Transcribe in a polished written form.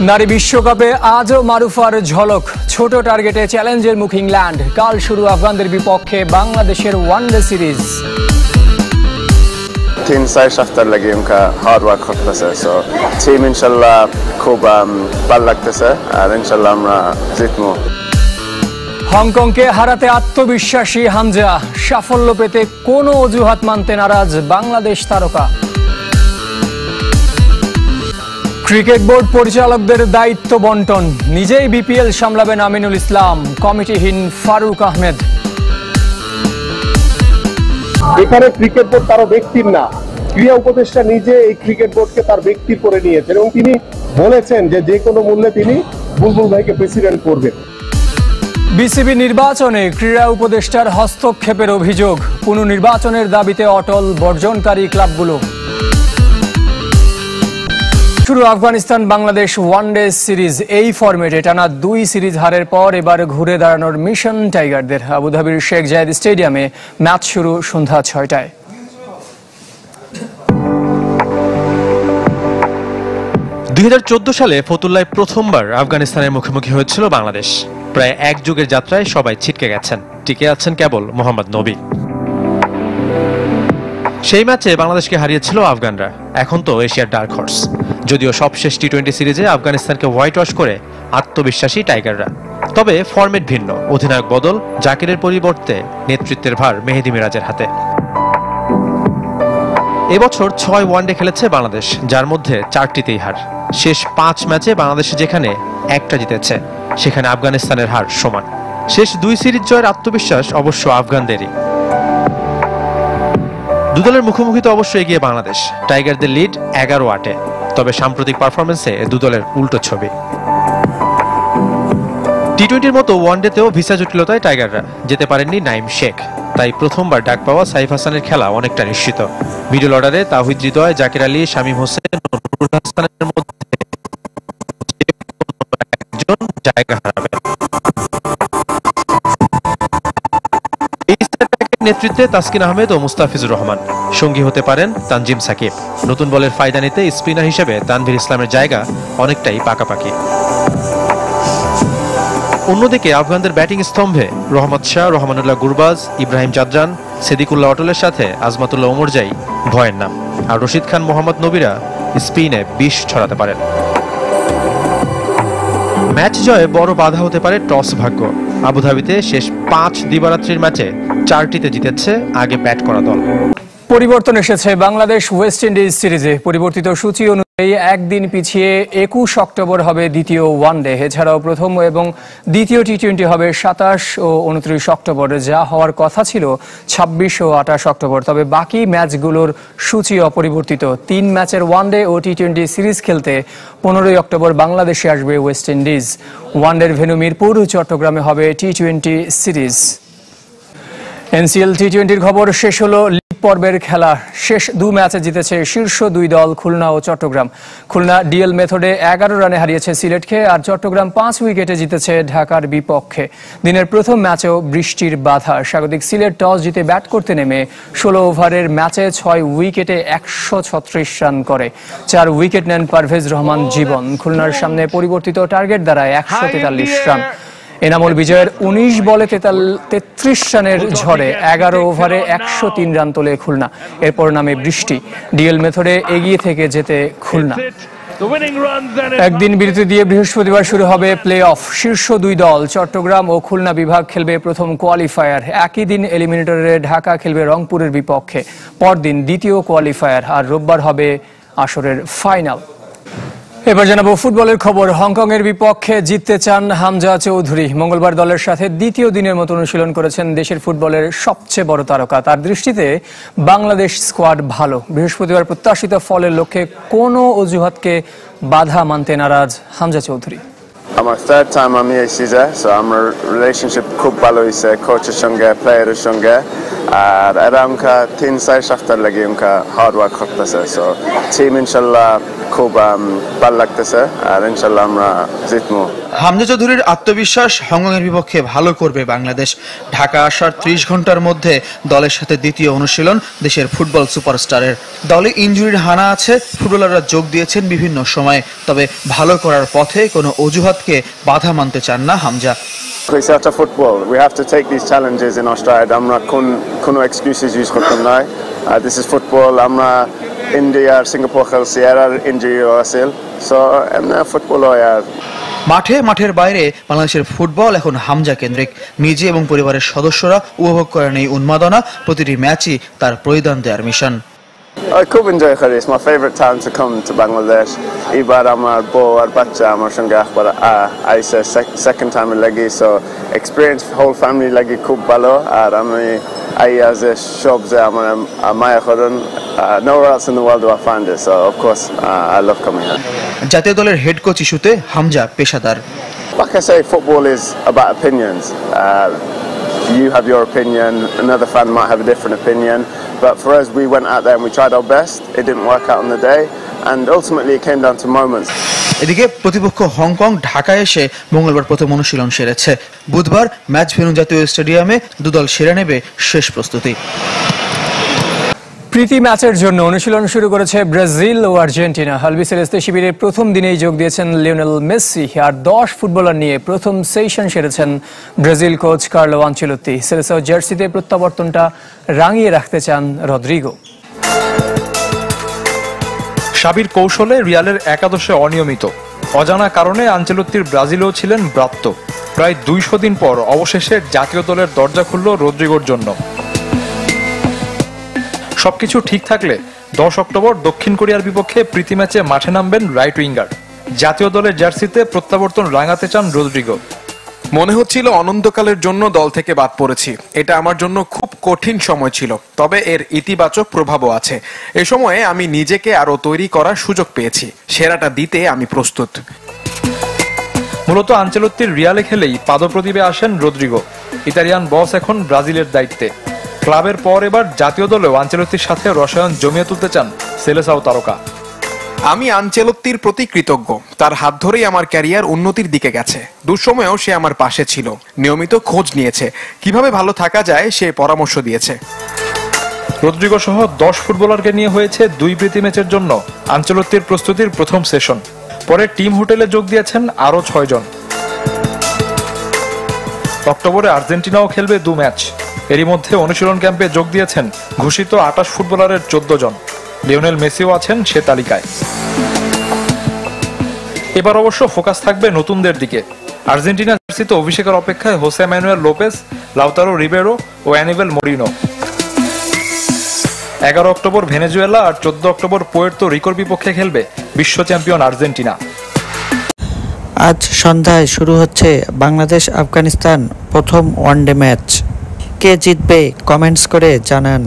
নারী বিশ্বকাপে আজও মারুফার ঝলক। ছোট টার্গেটে চ্যালেঞ্জের মুখে ইংল্যান্ড। কাল শুরু আফগানদের বিপক্ষে বাংলাদেশের ওয়ানডে সিরিজ। 3-4 সপ্তাহ লাগে উনকা হার্ড ওয়ার্ক করতেছে, সো টিম ইনশাআল্লাহ খুব ভালো লাগতেছে আর ইনশাআল্লাহ আমরা জিতবো। হংকংকে হারাতে আত্মবিশ্বাসী হামজা। সাফল্য পেতে কোনো অজুহাত মানতে নারাজ বাংলাদেশ তারকা। ক্রিকেট বোর্ড পরিচালকদের দায়িত্ব বন্টন। নিজেই বিপিএল সামলাবেন আমিনুল ইসলাম, কমিটিহীন ফারুক আহমেদ। এখানে ক্রিকেট বোর্ড তার ব্যক্তির না, ক্রীড়া উপদেষ্টা নিজে এই ক্রিকেট বোর্ডকে তার ব্যক্তির করে নিয়েছেন এবং তিনি বলেছেন যে কোনো মূল্যে তিনি বুলবুল ভাইকে প্রেসিডেন্ট করবেন। বিসিবি নির্বাচনে ক্রীড়া উপদেষ্টার হস্তক্ষেপের অভিযোগ। পুনর্নির্বাচনের দাবিতে অটল বর্জনকারী ক্লাবগুলো। শুরু আফগানিস্তান বাংলাদেশ ওয়ানডে সিরিজ। এই ফরম্যাটে টানা 2 সিরিজ হারের পর এবার ঘুরে দাঁড়ানোর মিশন টাইগারদের। আবুধাবির শেখ জায়েদ স্টেডিয়ামে ম্যাচ শুরু সন্ধ্যা 6টায়। 2014 সালে ফতুল্লায় প্রথমবার আফগানিস্তানের মুখোমুখি হয়েছিল বাংলাদেশ। প্রায় 1 যুগের যাত্রায় সবাই ছিটকে গেছেন, টিকে আছেন কেবল মোহাম্মদ নবী। সেই ম্যাচে বাংলাদেশকে হারিয়েছিল আফগানরা, এখন তো এশিয়ার ডার্ক হর্স। যদিও সবশেষ টি-20 সিরিজে আফগানিস্তানকে হোয়াইট ওয়াশ করে আত্মবিশ্বাসী টাইগাররা। তবে ফরম্যাট ভিন্ন, অধিনায়ক বদল, জাকিরের পরিবর্তে নেতৃত্বের ভার মেহেদী মিরাজের হাতে। এবছর 6 ওয়ানডে খেলেছে বাংলাদেশ, যার মধ্যে 4টিতেই হার। শেষ 5 ম্যাচে বাংলাদেশ যেখানে 1টা জিতেছে, সেখানে আফগানিস্তানের হার সমান। শেষ 2 সিরিজ জয়ের আত্মবিশ্বাস অবশ্য আফগানদেরই। দুদলের মুখোমুখি তো অবশ্যই এগিয়ে বাংলাদেশ, টাইগারদের লিড 11-8-এ। তবে সাম্প্রতিক পারফরমেন্সে দুদলের উল্টো ছবি। টি-20-র মতো ওয়ানডেতেও ভিসা জটিলতায় টাইগাররা যেতে পারেননি নাইম শেখ। তাই প্রথমবার ডাক পাওয়া সাইফ হাসানের খেলা অনেকটা নিশ্চিত। মিডল অর্ডারে তাওহিদ হৃদয়, জাকির আলী, শামীম হোসেন, নুরুল হাসানের মধ্যে একজন জায়গা হারাবেন। নেতৃত্বে তাসকিন আহমেদ ও মুস্তাফিজুর রহমান, সঙ্গী হতে পারেন তানজিম সাকিব। নতুন বলের ফায়দা নিতে স্পিনার হিসেবে তানভীর ইসলামের জায়গা অনেকটাই পাকাপাকি। অন্যদিকে আফগানদের ব্যাটিং স্তম্ভে রহমত শাহ, রহমানুল্লাহ গুরবাজ, ইব্রাহিম জাদরান, সিদ্দিকুল্লাহ অটলের সাথে আজমাতুল্লাহ ওমরজাই ভয়ের নাম। আর রশিদ খান, মোহাম্মদ নবীরা স্পিনে বিষ ছড়াতে পারেন। ম্যাচ জয়ে বড় বাধা হতে পারে টস ভাগ্য। আবুধাবিতে শেষ 5 দিবারাত্রির ম্যাচে 4টিতে জিতেছে আগে ব্যাট করা দল। পরিবর্তন এসেছে বাংলাদেশ ওয়েস্ট ইন্ডিজ সিরিজে। পরিবর্তিত সূচি অনুযায়ী একদিন পিছিয়ে 21 অক্টোবর হবে দ্বিতীয় ওয়ানডে। এছাড়াও প্রথম এবং দ্বিতীয় টি-20 হবে 27 ও 29 অক্টোবর, যা হওয়ার কথা ছিল 26 ও 28 অক্টোবর। তবে বাকি ম্যাচগুলোর সূচি অপরিবর্তিত। 3 ম্যাচের ওয়ানডে ও টি-20 সিরিজ খেলতে 15 অক্টোবর বাংলাদেশে আসবে ওয়েস্ট ইন্ডিজ। ওয়ানডের ভেন্যু মিরপুর, চট্টগ্রামে হবে টি-20 সিরিজ। এনসিএল টি-20-র খবর শেষ হলো। পর্বের খেলা শেষ 2 ম্যাচে জিতেছে শীর্ষ 2 দল খুলনা ও চট্টগ্রাম। খুলনা ডিএল মেথডে 11 রানে হারিয়েছে সিলেটকে, আর চট্টগ্রাম 5 উইকেটে জিতেছে ঢাকার বিপক্ষে। দিনের প্রথম ম্যাচেও বৃষ্টির বাধা। স্বাগতিক সিলেট টস জিতে ব্যাট করতে নেমে 16 ওভারের ম্যাচে 6 উইকেটে 136 রান করে। 4 উইকেট নেন পারভেজ রহমান জীবন। খুলনার সামনে পরিবর্তিত টার্গেট দ্বারা 143 রান। এনামুল বিজয়ের 19 বলে 33 রানের ঝড়ে 11 ওভারে 103 রান তোলে খুলনা। এরপর নামে বৃষ্টি। ডিএল মেথডে এগিয়ে থেকে যেতে খুলনা। একদিন বিরতি দিয়ে বৃহস্পতিবার শুরু হবে প্লে অফ। শীর্ষ 2 দল চট্টগ্রাম ও খুলনা বিভাগ খেলবে প্রথম কোয়ালিফায়ার। একই দিন এলিমিনেটরে ঢাকা খেলবে রংপুরের বিপক্ষে। পরদিন দ্বিতীয় কোয়ালিফায়ার, আর রোববার হবে আসরের ফাইনাল। এবার জানাবো ফুটবলের খবর। হংকং এর বিপক্ষে জিততে চান হামজা চৌধুরী। মঙ্গলবার দলের সাথে দ্বিতীয় দিনের মতো অনুশীলন করেছেন দেশের ফুটবলের সবচেয়ে বড় তারকা। তার দৃষ্টিতে বাংলাদেশ স্কোয়াড ভালো। বৃহস্পতিবার প্রত্যাশিত ফলের লক্ষ্যে কোনো অজুহাতকে বাধা মানতে নারাজ হামজা চৌধুরী। আমার 3rd টাইম আমি এসেছি, সো আমার রিলেশনশিপ খুব ভালো হয়েছে কোচের সঙ্গে, প্লেয়ারের সঙ্গে। আর এরা 3-4 সপ্তাহ লাগে হার্ড ওয়ার্ক করতেছে, সো টিম ইনশাল্লাহ খুব ভালো লাগতেছে আর ইনশাল্লাহ আমরা জিতবো। হামজা চৌধুরীর আত্মবিশ্বাস হংকংয়ের বিপক্ষে ভালো করবে বাংলাদেশ। ঢাকা আসার 30 ঘন্টার মধ্যে দলের সাথে দ্বিতীয় অনুশীলন দেশের ফুটবল সুপারস্টারের। দলে ইনজুরির হানা আছে, ফুটবলাররা যোগ দিয়েছেন বিভিন্ন সময়ে, তবে ভালো করার পথে কোনো অজুহাতকে বাধা মানতে চান না Hamza. It's after football. We have to take these challenges in our stride. আমরা কোনো excuses use করতাম না। This is football. আমরা ইন্ডিয়া আর সিঙ্গাপুর খেলছি, আর ইনজুরি আছে, সো এমনি ফুটবল হয়। আর মাঠের বাইরে বাংলাদেশের ফুটবল এখন হামজা কেন্দ্রিক। নিজে এবং পরিবারের সদস্যরা উপভোগ করেন এই উন্মাদনা, প্রতিটি ম্যাচই তার প্রতিদান দেওয়ার মিশন। খুব এনজয় করি। It's my favorite time to come to Bangladesh. এবার আমার বউ আর বাচ্চা আমার সঙ্গে একবার আইসে, সেকেন্ড টাইম লাগি, সো এক্সপিরিয়েন্স হোল ফ্যামিলি লাগি খুব ভালো। আর আমি আইয়া যে সব যে আমার মায়া করেন, nowhere else in the world do I find it, so of course I love coming here. জাতীয় দলের হেড কোচ ইস্যুতে হামজা পেশাদার। Like I say, football is about opinions. You have your opinion, another fan might have a different opinion, but for us we went out there and we tried our best. It didn't work out on the day and ultimately it came down to moments. এদিকে প্রতিপক্ষ Hong Kong ঢাকায় এসে মঙ্গলবার প্রথম অনুশীলন সেরেছে। বুধবার match venue জাতীয় স্টেডিয়ামে দুদল সেরে নেবে শেষ প্রস্তুতি। প্রীতি ম্যাচের জন্য অনুশীলন শুরু করেছে ব্রাজিল ও আর্জেন্টিনা। আলবিসেলেস্তে শিবিরের প্রথম দিনেই যোগ দিয়েছেন লিওনেল মেসি, আর 10 ফুটবলার নিয়ে প্রথম সেশন সেরেছেন Brazil coach Carlo Ancelotti. Selecao জার্সিতে প্রত্যাবর্তনটা রাঙিয়ে রাখতে চান রদ্রিগো। সাবির কৌশলে রিয়ালের একাদশে অনিয়মিত, অজানা কারণে আনচেলোত্তির ব্রাজিলেও ছিলেন ব্রাত্য। প্রায় 200 দিন পর অবশেষে জাতীয় দলের দরজা খুলল রদ্রিগোর জন্য। সবকিছু ঠিক থাকলে 10 অক্টোবর দক্ষিণ কোরিয়ার বিপক্ষে প্রীতি ম্যাচে মাঠে নামবেন রাইট উইঙ্গার। জাতীয় দলের জার্সিতে প্রত্যাবর্তন রাঙাতে চান রদ্রিগো। মনে হচ্ছিল অনন্তকালের জন্য দল থেকে বাদ পড়েছি। এটা আমার জন্য খুব কঠিন সময় ছিল, তবে এর ইতিবাচক প্রভাবও আছে। এ সময়ে আমি নিজেকে আরো তৈরি করার সুযোগ পেয়েছি। সেরাটা দিতে আমি প্রস্তুত। মূলত আনচেলোত্তির রিয়ালে খেলেই পাদপ্রদীপে আসেন রদ্রিগো। ইতালিয়ান বস এখন ব্রাজিলের দায়িত্বে। ক্লাবের পর এবার জাতীয় দলেও আনচেলোত্তির সাথে রসায়ন জমিয়ে তুলতে চান সেলেসাও তারকা। আমি আনচেলোত্তির প্রতি কৃতজ্ঞ। তার হাত ধরেই আমার ক্যারিয়ার উন্নতির দিকে গেছে। দুঃসময়েও সে আমার পাশে ছিল, নিয়মিত খোঁজ নিয়েছে, কিভাবে ভালো থাকা যায় সে পরামর্শ দিয়েছে। রদ্রিগো সহ 10 ফুটবলারকে নিয়ে হয়েছে 2 প্রীতি ম্যাচের জন্য আনচেলোত্তির প্রস্তুতির প্রথম সেশন। পরে টিম হোটেলে যোগ দিয়েছেন আরো 6 জন। অক্টোবরে আর্জেন্টিনাও খেলবে 2 ম্যাচ। এরই মধ্যে অনুশীলন ক্যাম্পে যোগ দিয়েছেন ঘোষিত 28 ফুটবলারের 14 জন। লিওনেল মেসিও আছেন সে তালিকায়। এবার অবশ্য ফোকাস থাকবে নতুনদের দিকে। আর্জেন্টিনা জার্সিতে অভিষেকের অপেক্ষায় Jose Manuel Lopez, Lautaro Ribeiro ও অ্যানিবেল মরিনো। 11 অক্টোবর ভেনেজুয়েলা আর 14 অক্টোবর পুয়ের্তো রিকোর বিপক্ষে খেলবে বিশ্ব চ্যাম্পিয়ন আর্জেন্টিনা। আজ সন্ধ্যায় শুরু হচ্ছে বাংলাদেশ আফগানিস্তান প্রথম ওয়ানডে ম্যাচ। কে জিতবে কমেন্টস করে জানান।